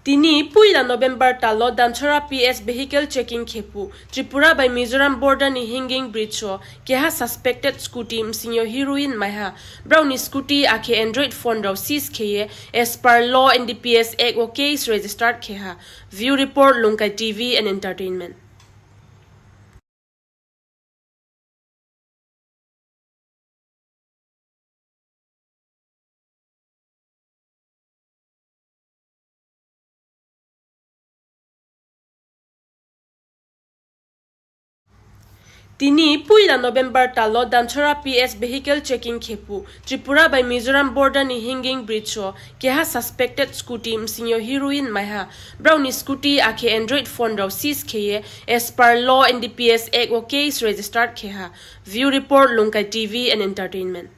তিনি পুইলা November talo Damchara PS vehicle checking khepu Tripura by Mizoram border ni hanging bridge keha suspected scooty msinyo heroin maiha brown scooty akhe Android phone raw seize kheye as per law NDPS Act o case registered kheha view report Lunkai TV and Entertainment. তিনি পুইলা November talo Damchara PS vehicle checking khepu Tripura by Mizoram border ni hanging bridge keha suspected scooty msinyo heroin maiha brown scooty akhe Android phone raw seize kheye as per law NDPS Act o case registered kheha view report Lunkai TV and Entertainment.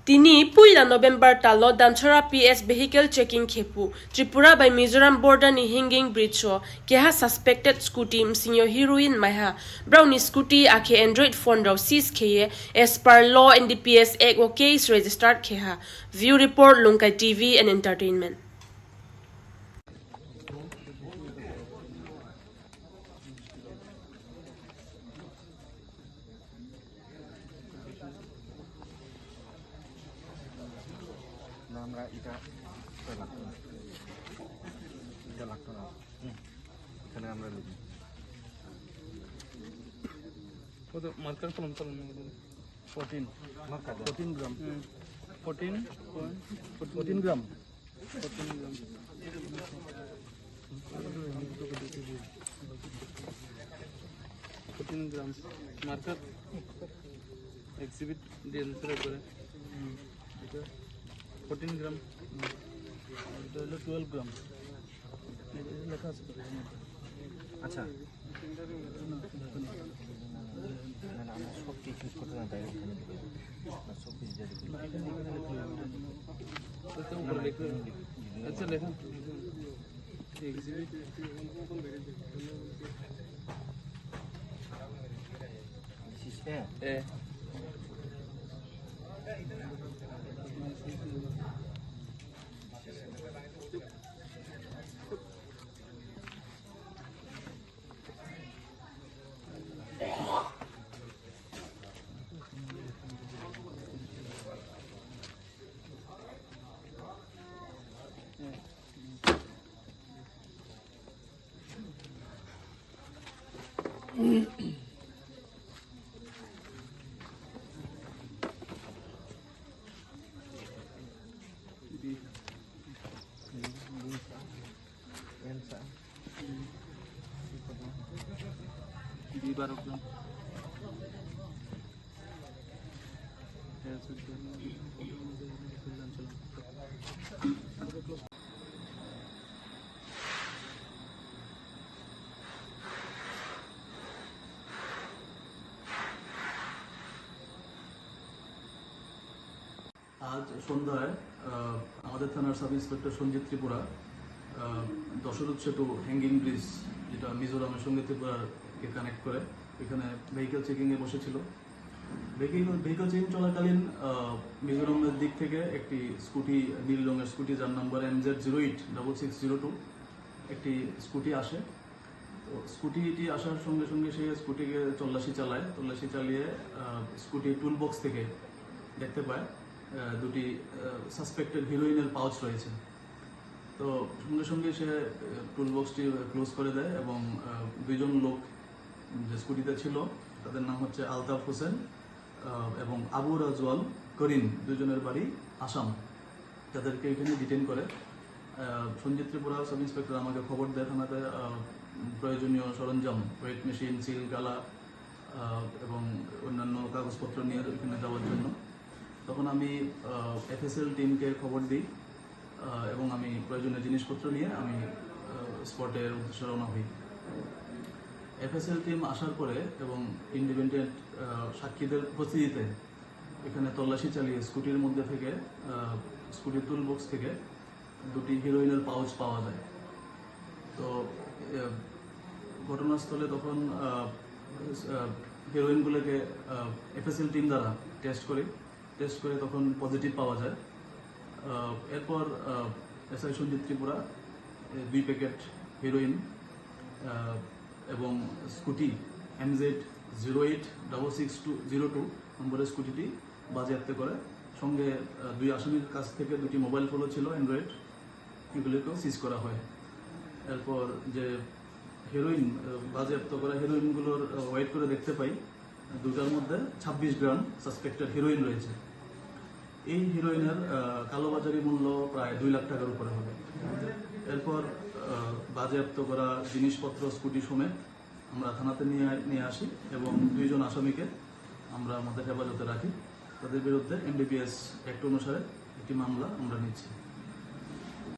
তিনি পুইলা November talo Damchara PS vehicle checking khepu Tripura by Mizoram border ni hanging bridge keha suspected scooty msinyo heroin maiha brown scooty akhe Android phone raw seize kheye as per law NDPS Act o case registered kheha view report Lunkai TV and Entertainment. আমরা এটা লাগতো না, এটা লাগতো না, এখানে আমরা লিখি কত মার্কার কলম কলম 14 মার্কার 14 গ্রাম 14 14 গ্রাম 14 গ্রাম 14 গ্রাম মার্কার এক্সিবিট ডেন্সার করে এটা 14 গ্রাম এটা হলো 12 গ্রাম এটা লেখা আছে আচ্ছা আমরা সব কিছু করতে না তাই সব কিছু দিয়ে দিই আচ্ছা লেখা এক্সিবিট এ Di 12 গ্রাম আজ সন্ধ্যায় আমাদের থানার সাব ইন্সপেক্টর সঞ্জিত ত্রিপুরা দশরথ সেতু হ্যাঙ্গিং ব্রিজ যেটা মিজোরামের সঙ্গে ত্রিপুরাকে কানেক্ট করে এখানে ভেহিকেল চেকিংয়ে বসেছিল। ভেহিকেল চেকিং চলাকালীন মিজোরামের দিক থেকে একটি স্কুটি, নীল রঙের স্কুটি যার নাম্বার MZ086602 একটি স্কুটি আসে। তো স্কুটিটি আসার সঙ্গে সঙ্গে সে স্কুটিকে তল্লাশি চালিয়ে স্কুটি টুল বক্স থেকে দেখতে পায় দুটি সাসপেক্টেড হিরোইনের পাউচ রয়েছে। তো সঙ্গে সঙ্গে সে টুল বক্সটি ক্লোজ করে দেয় এবং দুইজন লোক যে স্কুটিতে ছিল তাদের নাম হচ্ছে আলতাফ হোসেন এবং আবু রাজওয়াল করিম, দুজনের বাড়ি আসাম, তাদেরকে এখানে ডিটেইন করে। সঞ্জিত ত্রিপুরা সাব ইন্সপেক্টর আমাকে খবর দেয় থানাতে প্রয়োজনীয় সরঞ্জাম, ওয়েট মেশিন, সিল, গালা এবং অন্যান্য কাগজপত্র নিয়ে এখানে যাওয়ার জন্য। তখন তখন আমি এফএসএল টিমকে খবর দিই এবং আমি প্রয়োজনীয় জিনিসপত্র নিয়ে আমি স্পটের উদ্দেশ্যে রওনা হই। এফএসএল টিম আসার পরে এবং ইন্ডিপেন্ডেন্ট সাক্ষীদের উপস্থিতিতে এখানে তল্লাশি চালিয়ে স্কুটির মধ্যে থেকে স্কুটির টুল বক্স থেকে 2টি হিরোইনের পাউচ পাওয়া যায়। তো ঘটনাস্থলে তখন হিরোইনগুলোকে এফএসএল টিম দ্বারা টেস্ট করে তখন পজিটিভ পাওয়া যায়। এরপর SI Sanjit Tripura 2 packet heroine এবং স্কুটি MZ086602 নম্বরের স্কুটিটি বাজেয়াপ্ত করে, সঙ্গে 2 আসামির কাছ থেকে 2টি মোবাইল ফোনও ছিল অ্যান্ড্রয়েড, এগুলিকেও সিজ করা হয়। এরপর যে হিরোইন বাজেয়াপ্ত করা হিরোইনগুলোর ওয়েট করে দেখতে পাই 2টার মধ্যে 26 গ্রাম সাসপেক্টেড হিরোইন রয়েছে। এই হিরোইনের কালোবাজারি মূল্য প্রায় 2 লাখ টাকার উপরে হবে। এরপর বাজেয়াপ্ত করা জিনিসপত্র স্কুটি সমেত আমরা থানাতে নিয়ে আসি এবং 2 জন আসামিকে আমরা আমাদের হেফাজতে রাখি। তাদের বিরুদ্ধে NDPS অ্যাক্ট অনুসারে একটি মামলা আমরা নিচ্ছি।